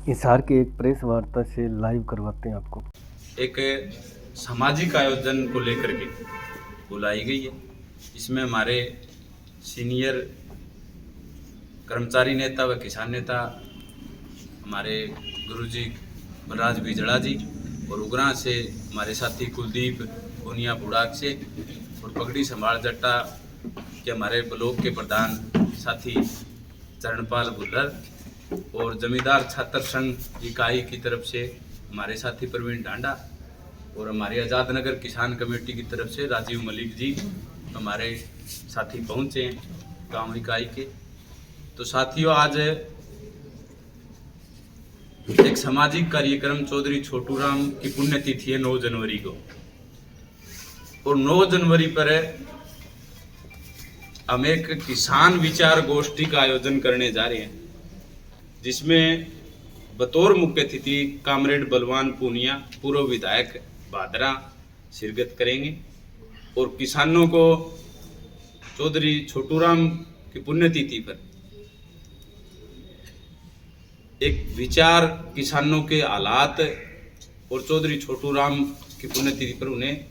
हिसार के एक प्रेस वार्ता से लाइव करवाते हैं आपको। एक सामाजिक आयोजन को लेकर के बुलाई गई है। इसमें हमारे सीनियर कर्मचारी नेता व किसान नेता हमारे गुरुजी बलराज बिजड़ा जी और उगरा से हमारे साथी कुलदीप बुनिया बुड़ाक से और पगड़ी संभाल जट्टा के हमारे ब्लॉक के प्रधान साथी चरणपाल भुल्लर और जमींदार छात्र संघ इकाई की तरफ से हमारे साथी प्रवीण डांडा और हमारे आज़ाद नगर किसान कमेटी की तरफ से राजीव मलिक जी हमारे साथी पहुंचे हैं गांव इकाई के। तो साथियों, आज एक सामाजिक कार्यक्रम चौधरी छोटू राम की पुण्यतिथि है 9 जनवरी को, और 9 जनवरी पर हम एक किसान विचार गोष्ठी का आयोजन करने जा रहे हैं, जिसमें बतौर मुख्य अतिथि कामरेड बलवान पूनिया पूर्व विधायक भादरा शिरकत करेंगे और किसानों को चौधरी छोटू राम की पुण्यतिथि पर एक विचार किसानों के हालात और चौधरी छोटू राम की पुण्यतिथि पर उन्हें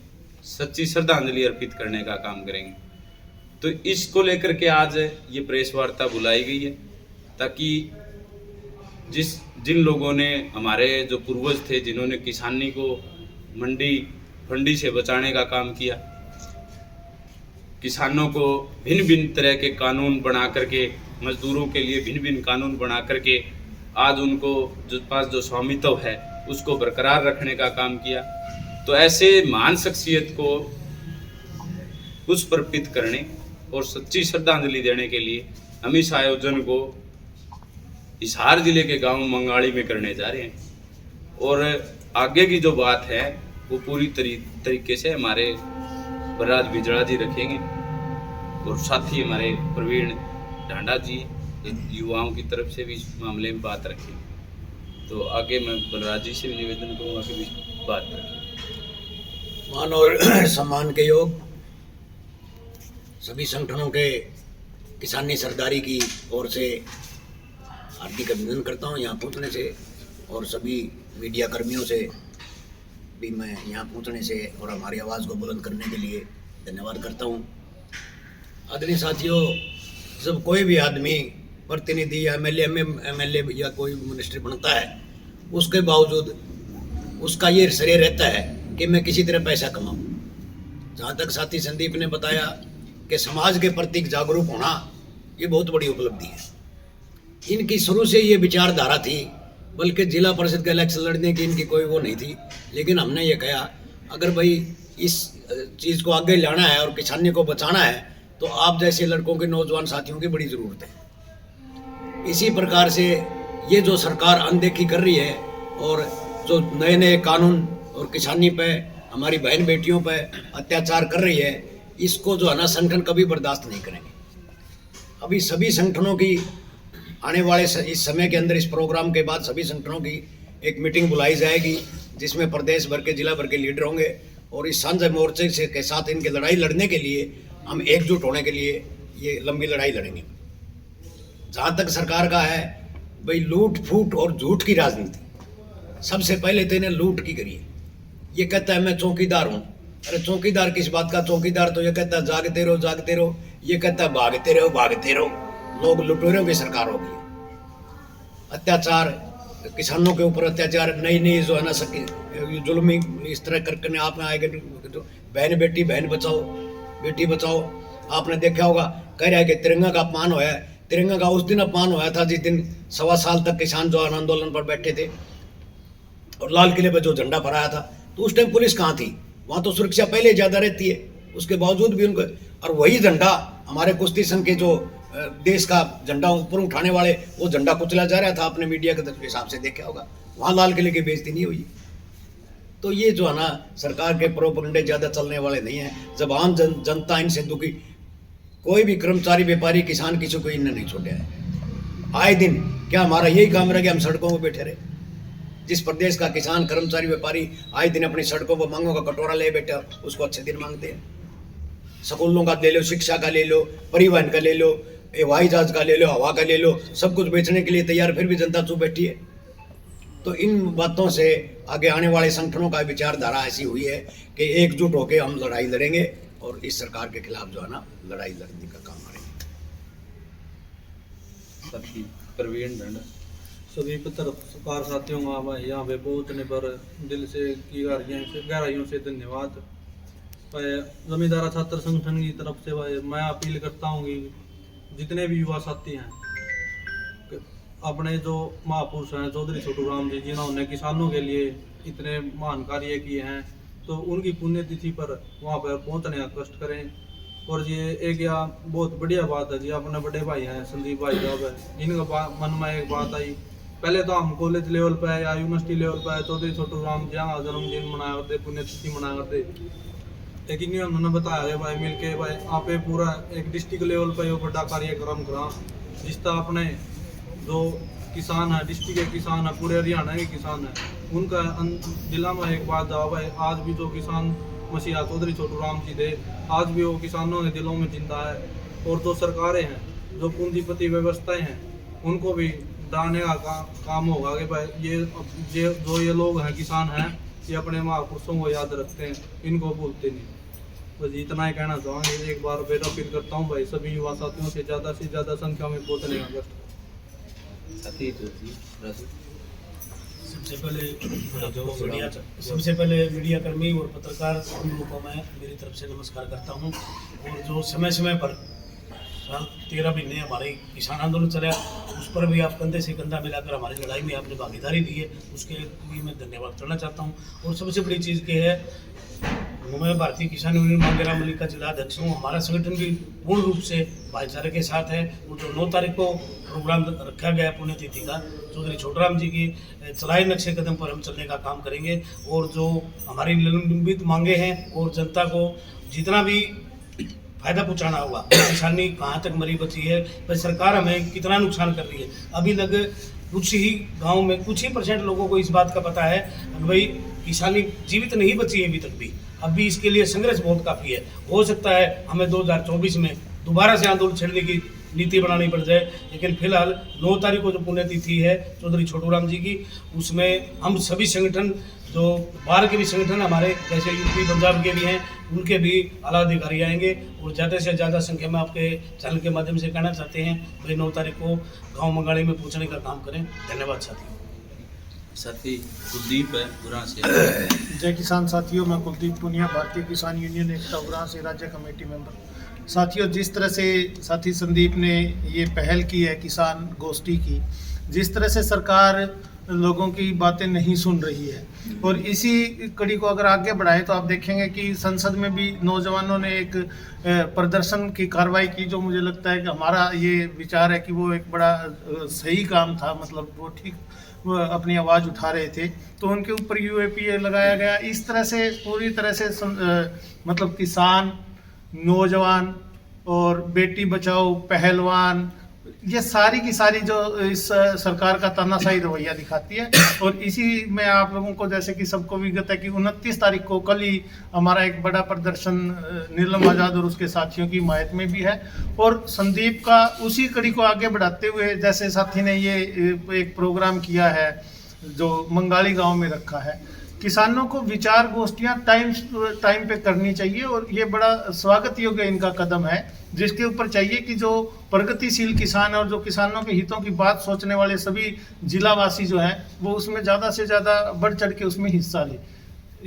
सच्ची श्रद्धांजलि अर्पित करने का काम करेंगे। तो इसको लेकर के आज ये प्रेस वार्ता बुलाई गई है, ताकि जिन लोगों ने हमारे जो पूर्वज थे, जिन्होंने किसानी को मंडी फंडी से बचाने का काम किया, किसानों को भिन्न भिन्न तरह के कानून बना करके, मजदूरों के लिए भिन्न भिन्न कानून बना करके आज उनको जो पास जो स्वामित्व है उसको बरकरार रखने का काम किया। तो ऐसे महान शख्सियत को पुष्पार्पित करने और सच्ची श्रद्धांजलि देने के लिए हम इस आयोजन को हिसार जिले के गांव मंगाड़ी में करने जा रहे हैं। और आगे की जो बात है वो पूरी तरीके से हमारे बलराज बिजड़ा जी रखेंगे और साथ ही हमारे प्रवीण डांडा जी युवाओं की तरफ से भी इस मामले में बात रखेंगे। तो आगे मैं बलराज जी से भी निवेदन करूँगा कि बात रखें। मान और सम्मान के योग सभी संगठनों के किसानी सरदारी की ओर से हार्दिक अभिनंदन करता हूँ यहाँ पहुँचने से, और सभी मीडिया कर्मियों से भी मैं यहाँ पहुँचने से और हमारी आवाज़ को बुलंद करने के लिए धन्यवाद करता हूँ। आदरणीय साथियों, जब कोई भी आदमी प्रतिनिधि या एमएलए या कोई मिनिस्टर बनता है, उसके बावजूद उसका ये श्रेय रहता है कि मैं किसी तरह पैसा कमाऊँ। जहाँ तक साथी संदीप ने बताया कि समाज के प्रति जागरूक होना ये बहुत बड़ी उपलब्धि है। इनकी शुरू से ये विचारधारा थी, बल्कि जिला परिषद का इलेक्शन लड़ने की इनकी कोई वो नहीं थी, लेकिन हमने ये कहा अगर भाई इस चीज़ को आगे लाना है और किसानी को बचाना है तो आप जैसे लड़कों के नौजवान साथियों की बड़ी ज़रूरत है। इसी प्रकार से ये जो सरकार अनदेखी कर रही है और जो नए नए कानून और किसानी पे हमारी बहन बेटियों पे अत्याचार कर रही है, इसको जो है ना संगठन कभी बर्दाश्त नहीं करेंगे। अभी सभी संगठनों की आने वाले इस समय के अंदर, इस प्रोग्राम के बाद सभी संगठनों की एक मीटिंग बुलाई जाएगी, जिसमें प्रदेश भर के जिला भर के लीडर होंगे और इस साझा मोर्चे से के साथ इनके लड़ाई लड़ने के लिए हम एकजुट होने के लिए ये लंबी लड़ाई लड़ेंगे। जहाँ तक सरकार का है, भाई लूट फूट और झूठ की राजनीति, सबसे पहले तो इन्हें लूट की करिए। ये कहता है मैं चौकीदार हूँ, अरे चौकीदार किस बात का चौकीदार? तो ये कहता है जागते रहो जागते रहो, ये कहता है भागते रहो भागते रहो। लोग लुटेरों की सरकार हो गई। अत्याचार, किसानों के ऊपर अत्याचार, नई नई जो है ना जुल्मी इस तरह करके आप में आएगा। तो बहन बेटी, बहन बचाओ बेटी बचाओ, आपने देखा होगा कह रहा है कि तिरंगा का अपमान हुआ है। तिरंगा का उस दिन अपमान हुआ था जिस दिन 1.25 साल तक किसान जो आंदोलन पर बैठे थे और लाल किले पर जो झंडा फहराया था, तो उस टाइम पुलिस कहाँ थी? वहाँ तो सुरक्षा पहले ज़्यादा रहती है, उसके बावजूद भी उनको, और वही झंडा हमारे कुश्ती संघ के जो देश का झंडा ऊपर उठाने वाले, वो झंडा कुचला जा रहा था। आपने मीडिया के हिसाब से देखा होगा, वहाँ लाल किले की बेइज्जती नहीं हुई। तो ये जो है ना सरकार के प्रोपेगेंडे ज़्यादा चलने वाले नहीं हैं। जब आम जनता इनसे दुखी, कोई भी कर्मचारी व्यापारी किसान किसी को इनने नहीं छोड़ा है। आए दिन क्या हमारा यही काम रह गया, हम सड़कों पर बैठे रहे? जिस प्रदेश का किसान कर्मचारी व्यापारी आए दिन अपनी सड़कों पर मांगों का कटोरा ले बैठा, उसको अच्छे दिन मांगते हैं। स्कूलों का ले लो, शिक्षा का ले लो, परिवहन का ले लो, हवाई जहाज का ले लो, हवा का ले लो, सब कुछ बेचने के लिए तैयार, फिर भी जनता चुप बैठी है। तो इन बातों से आगे आने वाले संगठनों का विचारधारा ऐसी हुई है कि एकजुट होकर हम लड़ाई लड़ेंगे और इस सरकार के खिलाफ जो है ना लड़ाई लड़ने का काम करेंगे। साथी प्रवीण ढंड। सभी पत्रकार साथियों का यहाँ पे पहुँचने पर दिल से की गहराइयों से धन्यवाद। भाई जमींदारा छात्र संगठन की तरफ से भाई मैं अपील करता हूँ कि जितने भी युवा साथी हैं, अपने जो महापुरुष हैं चौधरी छोटू राम जी, जिन्होंने किसानों के लिए इतने महान कार्य किए हैं, तो उनकी पुण्यतिथि पर वहाँ पर पहुँचने का कष्ट करें। और ये एक या बहुत बढ़िया बात है जी, अपने बड़े भाई हैं संदीप भाई साहब, इनका मन में एक बात आई, पहले तो हम कॉलेज लेवल पे या यूनिवर्सिटी लेवल पे चौधरी छोटू राम जी का जन्मदिन मनाया करते, पुण्यतिथि मनाया करते, लेकिन ये उन्होंने बताया है भाई मिल के भाई आप पूरा एक डिस्ट्रिक्ट लेवल पर ये बड़ा कार्यक्रम करा, जिस तरह अपने जो किसान है डिस्ट्रिक्ट के किसान है, पूरे हरियाणा के किसान है, उनका जिला में एक बात जाओ भाई, आज भी जो किसान मसीहा चौधरी छोटू राम जी थे, आज भी वो किसानों के दिलों में जिंदा है। और जो सरकारें हैं, जो पूंजीपति व्यवस्थाएं हैं, उनको भी डालने का काम होगा कि भाई ये जो ये लोग हैं किसान हैं, ये अपने महापुरुषों को याद रखते हैं, इनको भूलते नहीं। बस इतना ही कहना चाहूँगा। एक बार फिर अपील करता हूँ भाई सभी युवा साथियों से ज़्यादा संख्या में पहुँचने का कष्ट। सबसे पहले मीडिया कर्मी और पत्रकार उन लोगों को मैं मेरी तरफ से नमस्कार करता हूं। और जो समय समय पर 13 महीने हमारे किसान आंदोलन चला, उस पर भी आप कंधे से कंधा मिलाकर हमारी लड़ाई में आपने भागीदारी दी है, उसके लिए मैं धन्यवाद करना चाहता हूं। और सबसे बड़ी चीज़ ये है, मैं भारतीय किसान यूनियन मांगेराम मलिक का जिला अध्यक्ष हूँ। हमारा संगठन भी पूर्ण रूप से भाईचारे के साथ है। और जो 9 तारीख को प्रोग्राम रखा गया है पुण्यतिथि का, चौधरी छोटूराम जी की चलाए नक्शे कदम पर हम चलने का काम करेंगे। और जो हमारी निलंबित मांगे हैं और जनता को जितना भी फायदा पहुंचाना होगा, किसानी कहाँ तक मरी बची है, पर सरकार हमें कितना नुकसान कर रही है। अभी लग कुछ ही गाँव में कुछ ही % लोगों को इस बात का पता है कि भाई किसानी जीवित नहीं बची है अभी तक भी। अब भी इसके लिए संघर्ष बहुत काफ़ी है। हो सकता है हमें 2024 में दोबारा से आंदोलन छेड़ने की नीति बनानी पड़ जाए, लेकिन फिलहाल 9 तारीख को जो पुण्यतिथि है चौधरी छोटूराम जी की, उसमें हम सभी संगठन, जो बाहर के भी संगठन हमारे जैसे यूपी पंजाब के भी हैं, उनके भी आला अधिकारी आएंगे। और ज़्यादा से ज़्यादा संख्या में आपके चैनल के माध्यम से कहना चाहते हैं भाई 9 तारीख को गाँव मंगाड़ी में पहुँचने का काम करें। धन्यवाद साथियों। साथी कुलदीप है गुरां से। जय किसान साथियों, मैं कुलदीप पुनिया, भारतीय किसान यूनियन एकता गुरां से राज्य कमेटी मेंबर। साथियों, जिस तरह से साथी संदीप ने ये पहल की है किसान गोष्ठी की, जिस तरह से सरकार लोगों की बातें नहीं सुन रही है, और इसी कड़ी को अगर आगे बढ़ाएं तो आप देखेंगे कि संसद में भी नौजवानों ने एक प्रदर्शन की कार्रवाई की, जो मुझे लगता है कि हमारा ये विचार है कि वो एक बड़ा सही काम था, मतलब वो ठीक वो अपनी आवाज़ उठा रहे थे, तो उनके ऊपर यूएपीए लगाया गया। इस तरह से पूरी तरह से मतलब किसान, नौजवान और बेटी बचाओ, पहलवान, ये सारी की सारी जो इस सरकार का तानाशाही रवैया दिखाती है। और इसी में आप लोगों को जैसे कि सबको विगत है कि 29 तारीख को कल ही हमारा एक बड़ा प्रदर्शन नीलम आज़ाद और उसके साथियों की हिमायत में भी है। और संदीप का उसी कड़ी को आगे बढ़ाते हुए जैसे साथी ने ये एक प्रोग्राम किया है जो मंगाली गांव में रखा है, किसानों को विचार गोष्ठियाँ टाइम पे करनी चाहिए, और ये बड़ा स्वागत योग्य इनका कदम है, जिसके ऊपर चाहिए कि जो प्रगतिशील किसान और जो किसानों के हितों की बात सोचने वाले सभी जिलावासी जो हैं वो उसमें ज़्यादा से ज़्यादा बढ़ चढ़ के उसमें हिस्सा लें।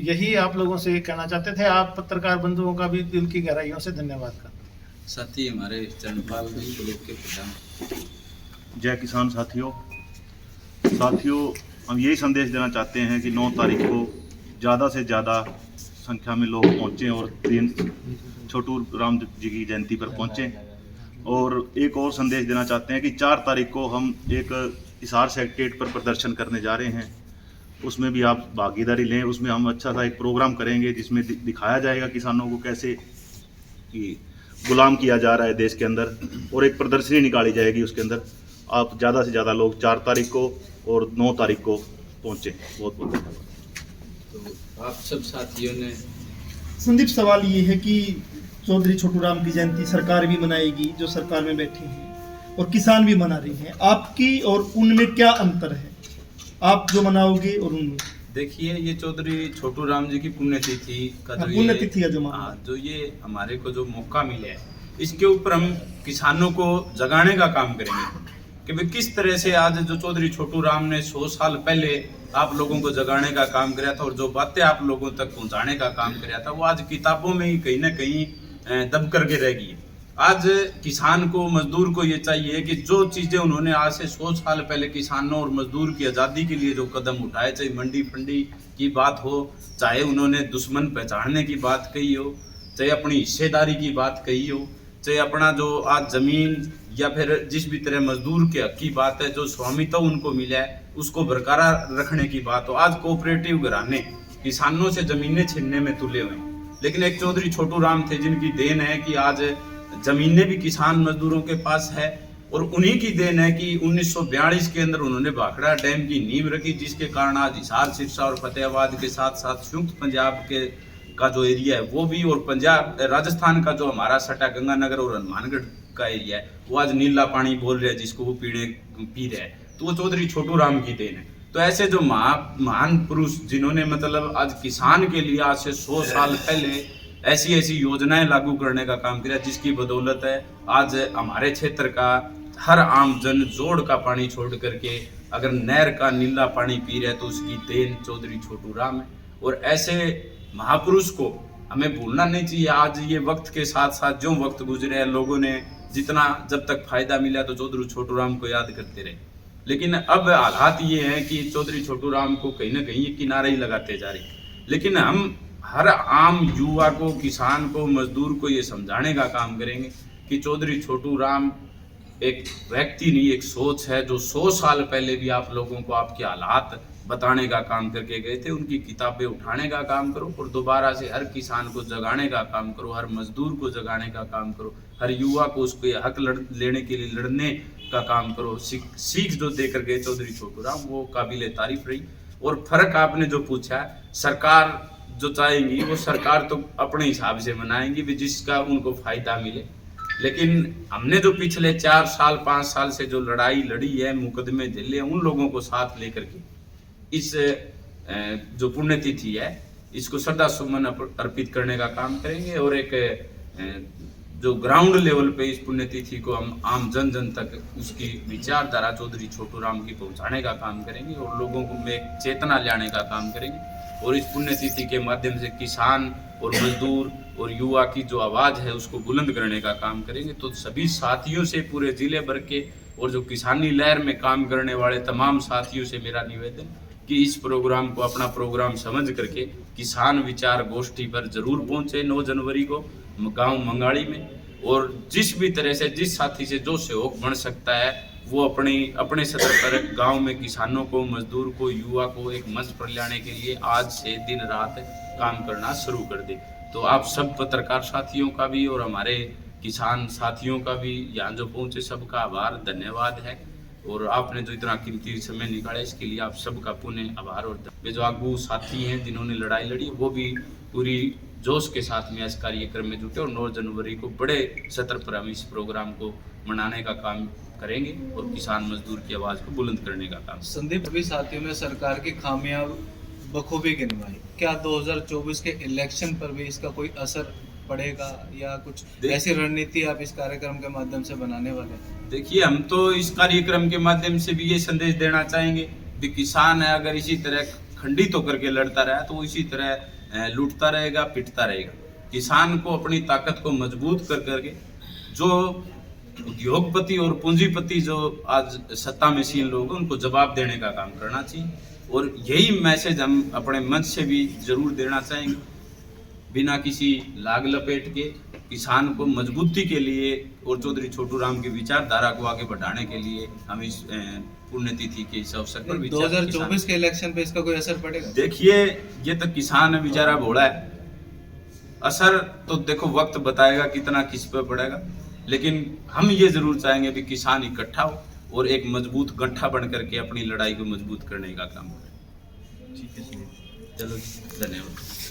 यही आप लोगों से कहना चाहते थे। आप पत्रकार बंधुओं का भी दिल की गहराइयों से धन्यवाद करते। साथी हमारे चरणपाल ब्लॉक के प्रधान। जय किसान साथियों, हम यही संदेश देना चाहते हैं कि 9 तारीख को ज़्यादा से ज़्यादा संख्या में लोग पहुँचें और छोटू राम जी की जयंती पर पहुँचें। और एक और संदेश देना चाहते हैं कि 4 तारीख को हम एक हिसार सेक्रेटेरिएट पर प्रदर्शन करने जा रहे हैं, उसमें भी आप भागीदारी लें। उसमें हम अच्छा सा एक प्रोग्राम करेंगे जिसमें दिखाया जाएगा किसानों को कैसे कि गुलाम किया जा रहा है देश के अंदर, और एक प्रदर्शनी निकाली जाएगी उसके अंदर। आप ज़्यादा से ज़्यादा लोग 4 तारीख को और 9 तारीख को पहुँचें। बहुत बहुत धन्यवाद। तो आप सब साथियों ने संदीप, सवाल ये है कि चौधरी छोटूराम की जयंती सरकार भी मनाएगी, जो सरकार में बैठी हैं, और किसान भी मना रही हैं, आपकी और उनमें क्या अंतर है? आप जो मनाओगे और देखिए, ये चौधरी छोटू राम जी की पुण्यतिथि का जो पुण्यतिथि का जो मामला। हाँ, जो ये हमारे को जो मौका मिला है, इसके ऊपर हम किसानों को जगाने का काम करेंगे कि भाई किस तरह से आज जो चौधरी छोटू राम ने 100 साल पहले आप लोगों को जगाने का काम किया था और जो बातें आप लोगों तक पहुंचाने का काम किया था, वो आज किताबों में ही कहीं ना कहीं दब करके रह गई है। आज किसान को, मजदूर को ये चाहिए कि जो चीज़ें उन्होंने आज से 100 साल पहले किसानों और मजदूर की आज़ादी के लिए जो कदम उठाए, चाहे मंडी फंडी की बात हो, चाहे उन्होंने दुश्मन पहचानने की बात कही हो, चाहे अपनी हिस्सेदारी की बात कही हो, चाहे अपना जो आज ज़मीन या फिर जिस भी तरह मजदूर के हक की बात है, जो स्वामित्व उनको मिला है उसको बरकरार रखने की बात हो। आज कोऑपरेटिव घराने किसानों से ज़मीनें छीनने में तुले हुए हैं, लेकिन एक चौधरी छोटू राम थे जिनकी देन है कि आज जमीनें भी किसान मजदूरों के पास है। और उन्हीं की देन है कि 1942 के अंदर उन्होंने भाखड़ा डैम की नींव रखी, जिसके कारण आज हिसार, सिरसा और फतेहाबाद के साथ साथ संयुक्त पंजाब के का जो एरिया है वो भी, और पंजाब राजस्थान का जो हमारा सटा गंगानगर और हनुमानगढ़ का एरिया है वो आज नीला पानी बोल रहे हैं, जिसको वो पी रहे हैं, तो वो चौधरी छोटू राम की देन है। तो ऐसे जो महान पुरुष जिन्होंने मतलब आज किसान के लिए आज से 100 साल पहले ऐसी ऐसी योजनाएं लागू करने का काम किया, जिसकी बदौलत है आज हमारे क्षेत्र का हर आम जन जोड़ का पानी छोड़ करके अगर नहर का नीला पानी पी रहे तो उसकी देन चौधरी छोटू राम है। और ऐसे महापुरुष को हमें भूलना नहीं चाहिए। आज ये वक्त के साथ साथ जो वक्त गुजरे हैं, लोगों ने जितना जब तक फायदा मिला तो चौधरी छोटू राम को याद करते रहे, लेकिन अब हालात ये हैं कि चौधरी छोटू राम को कहीं ना कहीं किनारे ही लगाते जा रहे। लेकिन हम हर आम युवा को, किसान को, मजदूर को ये समझाने का काम करेंगे कि चौधरी छोटू राम एक व्यक्ति नहीं, एक सोच है जो 100 साल पहले भी आप लोगों को आपके हालात बताने का काम करके गए थे। उनकी किताबें उठाने का काम करो और दोबारा से हर किसान को जगाने का काम करो, हर मजदूर को जगाने का काम करो, हर युवा को उसके हक लेने के लिए लड़ने का काम करो। सीख जो देकर गए चौधरी छोटू राम, वो काबिले तारीफ रही। और फर्क आपने जो पूछा है, सरकार जो चाहेंगी वो सरकार तो अपने हिसाब से बनाएंगी भी, जिसका उनको फायदा मिले। लेकिन हमने जो पिछले 4 साल 5 साल से जो लड़ाई लड़ी है, मुकदमे झेले, उन लोगों को साथ लेकर के इस जो पुण्यतिथि है इसको श्रद्धा सुमन अर्पित करने का काम करेंगे। और एक जो ग्राउंड लेवल पे इस पुण्यतिथि को हम आम जन जन तक उसकी विचारधारा चौधरी छोटू राम की पहुंचाने का काम करेंगे और लोगों को में चेतना लाने का काम करेंगे। और इस पुण्यतिथि के माध्यम से किसान और मजदूर और युवा की जो आवाज़ है उसको बुलंद करने का काम करेंगे। तो सभी साथियों से, पूरे जिले भर के और जो किसानी लहर में काम करने वाले तमाम साथियों से मेरा निवेदन कि इस प्रोग्राम को अपना प्रोग्राम समझ करके किसान विचार गोष्ठी पर जरूर पहुंचे 9 जनवरी को गांव मंगाड़ी में। और जिस भी तरह से, जिस साथी से जो सहयोग बन सकता है वो अपने सतर पर गांव में किसानों को, मजदूर को, युवा को एक मंच पर लाने के लिए आज से दिन रात काम करना शुरू कर दे। तो आप सब पत्रकार साथियों का भी और हमारे किसान साथियों का भी यहाँ जो पहुँचे सबका आभार, धन्यवाद है। और आपने जो इतना कीमती समय निकाला इसके लिए आप सबका पुनः आभार। और वे जो आगू साथी हैं जिन्होंने लड़ाई लड़ी वो भी पूरी जोश के साथ में इस कार्यक्रम में जुटे और 9 जनवरी को बड़े सतर पर हम इस प्रोग्राम को मनाने का काम करेंगे और किसान मजदूर की आवाज़ को बुलंद करने का काम। संदीप, सभी साथियों ने सरकार की खामियां बखूबी गिनवाई, क्या 2024 के इलेक्शन पर भी इसका कोई असर पड़ेगा या कुछ ऐसी रणनीति आप इस कार्यक्रम के माध्यम से बनाने वाले हैं? देखिए, हम तो इस कार्यक्रम के माध्यम से भी ये संदेश देना चाहेंगे कि किसान है अगर इसी तरह खंडित होकर के लड़ता रहा तो इसी तरह लूटता रहेगा, पिटता रहेगा। किसान को अपनी ताकत को मजबूत कर करके जो उद्योगपति और पूंजीपति जो आज सत्ता में सीन लोग हैं उनको जवाब देने का काम करना चाहिए। और यही मैसेज हम अपने मंच से भी जरूर देना चाहेंगे, बिना किसी लाग लपेट के किसान को मजबूती के लिए और चौधरी छोटू राम की विचारधारा को आगे बढ़ाने के लिए हम इस पुण्यतिथि के इस अवसर पर 2024 के इलेक्शन पे इसका कोई असर पड़ेगा? देखिए, ये तो किसान बेचारा भोला है, असर तो देखो वक्त बताएगा कितना किस पे पड़ेगा। लेकिन हम ये जरूर चाहेंगे कि किसान इकट्ठा हो और एक मजबूत गट्ठा बन करके अपनी लड़ाई को मजबूत करने का काम करें। ठीक है, चलो, धन्यवाद।